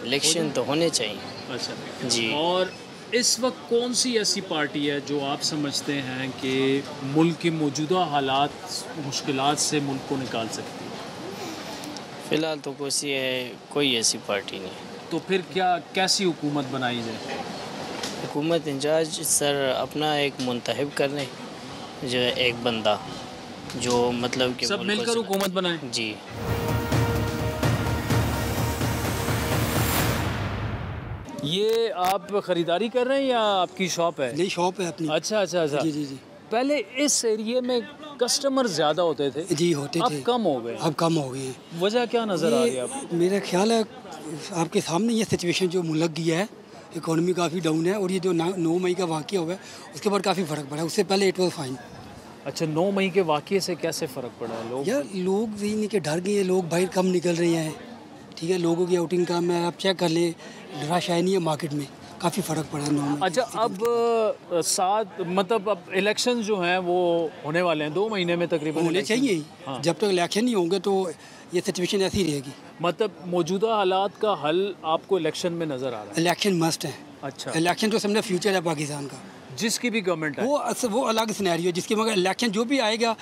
इलेक्शन तो होने चाहिए। अच्छा जी। और इस वक्त कौन सी ऐसी पार्टी है जो आप समझते हैं कि मुल्क की मौजूदा हालात, मुश्किलात से मुल्क को निकाल सकती है? फ़िलहाल तो कोई ऐसी पार्टी नहीं। तो फिर क्या कैसी हुकूमत बनाई जाए? हुकूमत इंचार्ज सर अपना एक मुंतखब कर लें, जो है एक बंदा जो मतलब कि सब मिलकर हुकूमत बनाएं। जी। ये आप ख़रीदारी कर रहे हैं या आपकी शॉप है? नहीं, शॉप है अपनी। अच्छा अच्छा अच्छा। जी जी जी। पहले इस एरिए में कस्टमर ज़्यादा होते थे? जी होते थे। अब कम हो गए? अब कम हो गए हैं। वजह क्या नज़र आ रही है आपको? मेरा ख्याल है आपके सामने ये सिचुएशन जो मुल्क की है, इकॉनमी काफ़ी डाउन है और ये जो 9 मई का वाक़या हुआ है उसके बाद काफ़ी फ़र्क पड़ा है। उससे पहले इट वॉज फाइन। अच्छा, 9 मई के वाक़ये से कैसे फ़र्क पड़ा है? लोग नहीं के डर गए हैं, लोग बाहर कम निकल रहे हैं। ठीक है, लोगों की आउटिंग कम है। आप चेक कर ले, रश है नहीं है मार्केट में, काफ़ी फ़र्क पड़ा है 9 मई। अच्छा, अब मतलब अब इलेक्शन जो हैं वो होने वाले हैं 2 महीने में तकरीबन। होने चाहिए। हाँ। जब तक इलेक्शन नहीं होंगे तो ये सिचुएशन ऐसी रहेगी। मतलब मौजूदा हालात का हल आपको इलेक्शन में नज़र आ रहा है? इलेक्शन मस्ट है। अच्छा, इलेक्शन तो समझे फ्यूचर है पाकिस्तान का, जिसकी भी गवर्नमेंट है वो अलग सिनेरियो है जिसकी, मगर इलेक्शन जो भी आएगा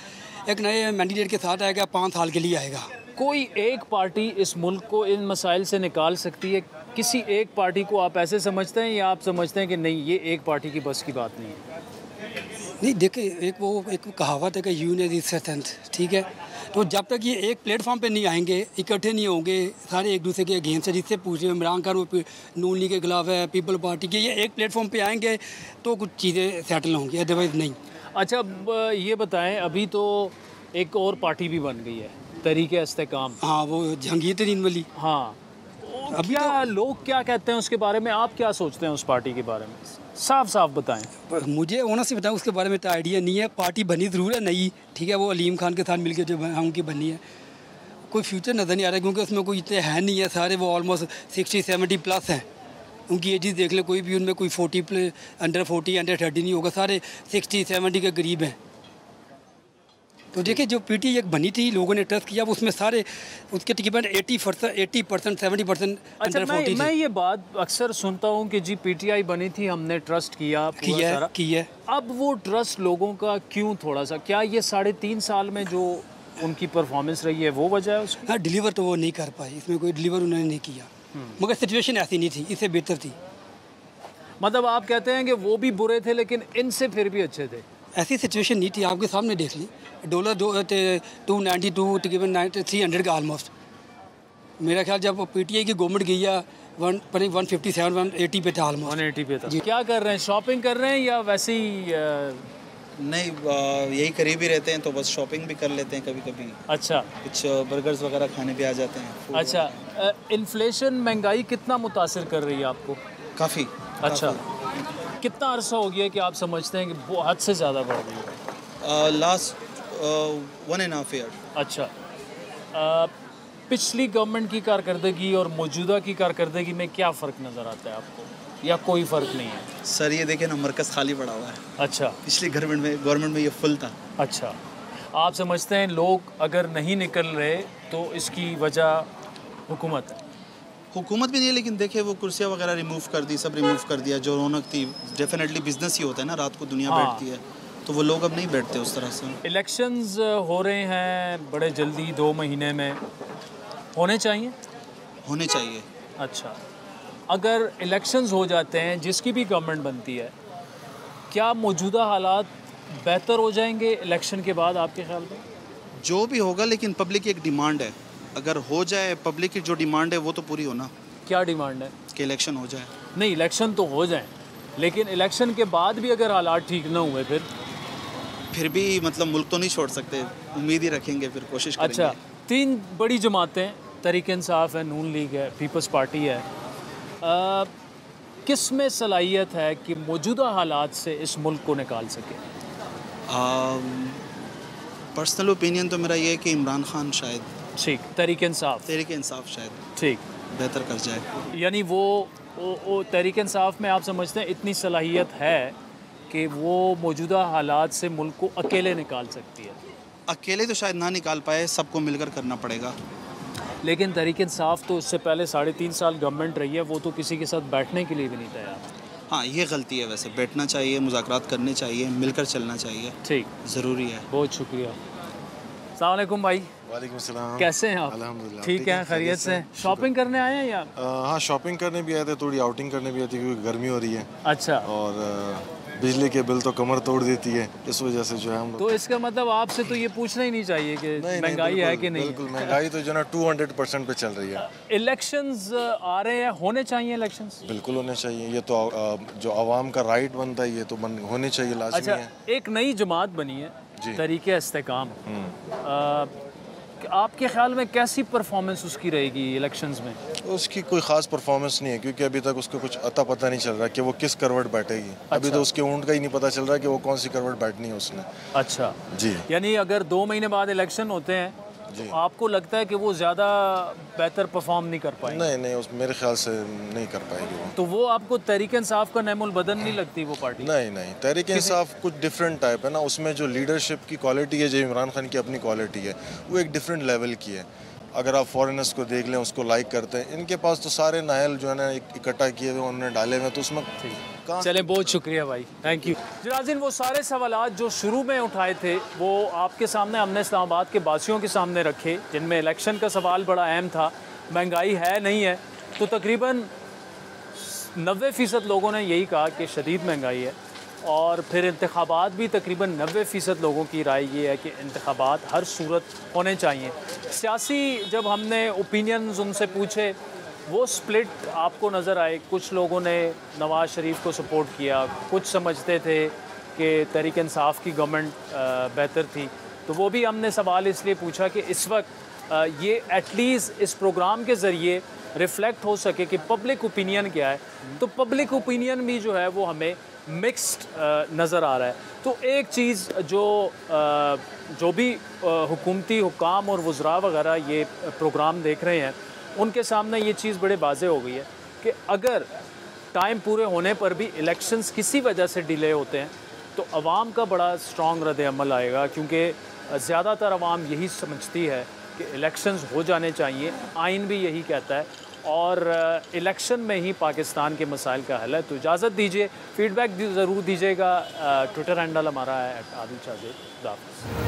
एक नए मैंडेट के साथ आएगा, 5 साल के लिए आएगा। कोई एक पार्टी इस मुल्क को इन मसाइल से निकाल सकती है? किसी एक पार्टी को आप ऐसे समझते हैं या आप समझते हैं कि नहीं, ये एक पार्टी की बस की बात नहीं है? नहीं, देखिए एक कहावत है कि यूनियन इज स्ट्रेंथ। ठीक है, तो जब तक ये एक प्लेटफॉर्म पे नहीं आएंगे, इकट्ठे नहीं होंगे, सारे एक दूसरे के अगेंस्ट है, जिससे पूछे इमरान खान वो नून लीग के खिलाफ है, पीपल पार्टी के, ये एक प्लेटफॉर्म पे आएंगे तो कुछ चीज़ें सेटल होंगी, अदरवाइज़ नहीं। अच्छा, अब ये बताएं, अभी तो एक और पार्टी भी बन गई है, तहरीक इस्तेकाम। हाँ, वो जहांगीर तरीन वाली। हाँ, अभी क्या लोग क्या कहते हैं उसके बारे में? आप क्या सोचते हैं उस पार्टी के बारे में? साफ साफ बताएं। मुझे ऑनेस्टली बताऊं, उसके बारे में तो आइडिया नहीं है। पार्टी बनी ज़रूर है नई, ठीक है, वो अलीम खान के साथ मिलकर जो उनकी बनी है, कोई फ्यूचर नज़र नहीं आ रहा है क्योंकि उसमें कोई इतने है नहीं है। सारे वो ऑलमोस्ट 60-70 प्लस हैं। उनकी एजेस देख ले, कोई भी उनमें कोई 40 अंडर 40 अंडर 30 नहीं होगा, सारे 60-70 के करीब हैं। तो देखिए, जो पीटी एक बनी थी, लोगों ने ट्रस्ट किया, उसमें सारे उसके तकरीबन 80% 70% अंडर 40 मैं ये बात अक्सर सुनता हूँ कि जी पीटीआई बनी थी, हमने ट्रस्ट किया है। अब वो ट्रस्ट लोगों का क्यों थोड़ा सा, क्या ये 3.5 साल में जो उनकी परफॉर्मेंस रही है वो वजह है उसकी? हाँ, डिलीवर तो वो नहीं कर पाए, इसमें कोई डिलीवर उन्होंने नहीं किया, मगर सिचुएशन ऐसी नहीं थी, इससे बेहतर थी। मतलब आप कहते हैं कि वो भी बुरे थे लेकिन इनसे फिर भी अच्छे थे? ऐसी सिचुएशन नहीं थी, आपके सामने देख ली। डॉलर 292 तकरीबन 300 का ऑलमोस्ट। मेरा ख्याल जब पीटीआई की गवर्नमेंट गई है 157-180 पे था ऑलमोस्ट। 180 पे था। क्या कर रहे हैं, शॉपिंग कर रहे हैं या वैसे ही? नहीं, यही करीब ही रहते हैं तो बस शॉपिंग भी कर लेते हैं कभी कभी। अच्छा, कुछ बर्गर्स वगैरह खाने भी आ जाते हैं। अच्छा, इन्फ्लेशन महंगाई कितना मुतासिर कर रही है आपको? काफ़ी। अच्छा, कितना अरसा हो गया कि आप समझते हैं कि वो हद से ज़्यादा बढ़ गई है? Last 1.5 year. अच्छा, पिछली गवर्नमेंट की कारकर्दगी और मौजूदा की कारकर्दगी में क्या फ़र्क नज़र आता है आपको, या कोई फ़र्क नहीं है? सर ये देखें ना, मरकज़ खाली पड़ा हुआ है। अच्छा, पिछली गवर्नमेंट में ये फुल था। अच्छा, आप समझते हैं लोग अगर नहीं निकल रहे तो इसकी वजह हुकूमत है? हुकूमत भी नहीं है, लेकिन देखिए वो कुर्सियाँ वगैरह रिमूव कर दी, सब रिमूव कर दिया। जो रौनक थी, डेफिनेटली बिजनेस ही होता है ना, रात को दुनिया बैठती है, तो वो लोग अब नहीं बैठते उस तरह से। इलेक्शंस हो रहे हैं बड़े जल्दी, 2 महीने में होने चाहिए? होने चाहिए। अच्छा, अगर इलेक्शंस हो जाते हैं, जिसकी भी गवर्नमेंट बनती है, क्या मौजूदा हालात बेहतर हो जाएंगे इलेक्शन के बाद आपके ख्याल में? जो भी होगा, लेकिन पब्लिक की एक डिमांड है, अगर हो जाए, पब्लिक की जो डिमांड है वो तो पूरी होना। क्या डिमांड है? कि इलेक्शन हो जाए। नहीं, इलेक्शन तो हो जाए, लेकिन इलेक्शन के बाद भी अगर हालात ठीक ना हुए फिर भी मतलब मुल्क तो नहीं छोड़ सकते, उम्मीद ही रखेंगे, फिर कोशिश करेंगे। अच्छा, 3 बड़ी जमातें, तहरीक इंसाफ है, नून लीग है, पीपल्स पार्टी है, किस में सलाहियत है कि मौजूदा हालात से इस मुल्क को निकाल सके? पर्सनल ओपिनियन तो मेरा ये है कि इमरान खान शायद। ठीक, तहरीक इंसाफ शायद ठीक बेहतर कर जाए। यानी वो तहरीक इंसाफ में आप समझते हैं इतनी सलाहियत है कि वो मौजूदा हालात से मुल्क को अकेले निकाल सकती है? अकेले तो शायद ना निकाल पाए, सबको मिलकर करना पड़ेगा। लेकिन तहरीक इंसाफ तो इससे पहले 3.5 साल गवर्नमेंट रही है, वो तो किसी के साथ बैठने के लिए भी नहीं तैयार। हाँ ये गलती है, वैसे बैठना चाहिए, मुज़ाकरात करने चाहिए, मिलकर चलना चाहिए, ठीक, ज़रूरी है। बहुत शुक्रिया। अस्सलाम वालेकुम भाई। वालेकुम सलाम। कैसे हैं आप? अल्हम्दुलिल्लाह ठीक है, खैरियत से। शॉपिंग करने आए हैं या? हाँ, शॉपिंग करने भी आए थे, थोड़ी आउटिंग करने भी आए थे क्योंकि गर्मी हो रही है। अच्छा। और बिजली के बिल तो कमर तोड़ देती है, इस वजह से जो है हम लोग। तो इसका मतलब आपसे तो ये पूछना ही नहीं चाहिए कि महंगाई है कि नहीं? बिल्कुल, महंगाई तो जो ना 200% पे चल रही है। इलेक्शंस आ रहे हैं, होने चाहिए इलेक्शंस? बिल्कुल होने चाहिए, ये तो जो आवाम का राइट बनता है, ये तो होने चाहिए, लाजमी अच्छा, है। एक नई जमात बनी है, तरीके इस्तेकाम। आपके ख्याल में कैसी परफॉर्मेंस उसकी रहेगी इलेक्शंस में? उसकी कोई ख़ास परफॉर्मेंस नहीं है क्योंकि अभी तक उसको कुछ अता पता नहीं चल रहा कि वो किस करवट बैठेगी। अभी तो उसके ऊँट का ही नहीं पता चल रहा कि वो कौन सी करवट बैठनी है उसने। अच्छा जी, यानी अगर 2 महीने बाद इलेक्शन होते हैं तो आपको लगता है कि वो ज़्यादा बेहतर परफॉर्म नहीं कर पाएंगे? नहीं, मेरे ख्याल से नहीं कर पाएगी वो। तो वो आपको तहरीक इंसाफ का नेमुल बदन नहीं लगती वो पार्टी? नहीं, तहरीक इंसाफ कुछ डिफरेंट टाइप है ना, उसमें जो लीडरशिप की क्वालिटी है, जो इमरान खान की अपनी क्वालिटी है, वो एक डिफरेंट लेवल की है। अगर आप फॉरेनर्स को देख लें, उसको लाइक करते हैं, इनके पास तो सारे नायल जो है ना इकट्ठा किए हुए उन्होंने डाले हुए, तो उसमें चले, बहुत शुक्रिया भाई, थैंक यू। नाज़रीन, वो सारे सवालात जो शुरू में उठाए थे वो आपके सामने हमने इस्लामाबाद के बासियों के सामने रखे, जिनमें इलेक्शन का सवाल बड़ा अहम था, महंगाई है नहीं है। तो तकरीबन 90% लोगों ने यही कहा कि शदीद महंगाई है, और फिर इंतखाबात भी तकरीबन 90% लोगों की राय ये है कि इंतखाबात हर सूरत होने चाहिए। सियासी जब हमने ओपिनियंस उनसे पूछे, वो स्प्लिट आपको नज़र आए। कुछ लोगों ने नवाज़ शरीफ को सपोर्ट किया, कुछ समझते थे कि तहरीक इंसाफ की गवर्नमेंट बेहतर थी। तो वो भी हमने सवाल इसलिए पूछा कि इस वक्त ये एटलीस्ट इस प्रोग्राम के ज़रिए रिफ़्लेक्ट हो सके कि पब्लिक ओपिनियन क्या है। तो पब्लिक ओपिनियन भी जो है वो हमें मिक्स्ड नज़र आ रहा है। तो एक चीज़ जो भी हुकूमती हुक्काम और वज़रा वगैरह ये प्रोग्राम देख रहे हैं, उनके सामने ये चीज़ बड़े वाज़े हो गई है कि अगर टाइम पूरे होने पर भी इलेक्शंस किसी वजह से डिले होते हैं तो अवाम का बड़ा स्ट्रॉन्ग रद्द-ए-अमल आएगा, क्योंकि ज़्यादातर अवाम यही समझती है कि इलेक्शंस हो जाने चाहिए, आइन भी यही कहता है, और इलेक्शन में ही पाकिस्तान के मसाइल का हल है। तो इजाज़त दीजिए, फ़ीडबैक ज़रूर दीजिएगा। ट्विटर हैंडल हमारा है @AdilShahzeb।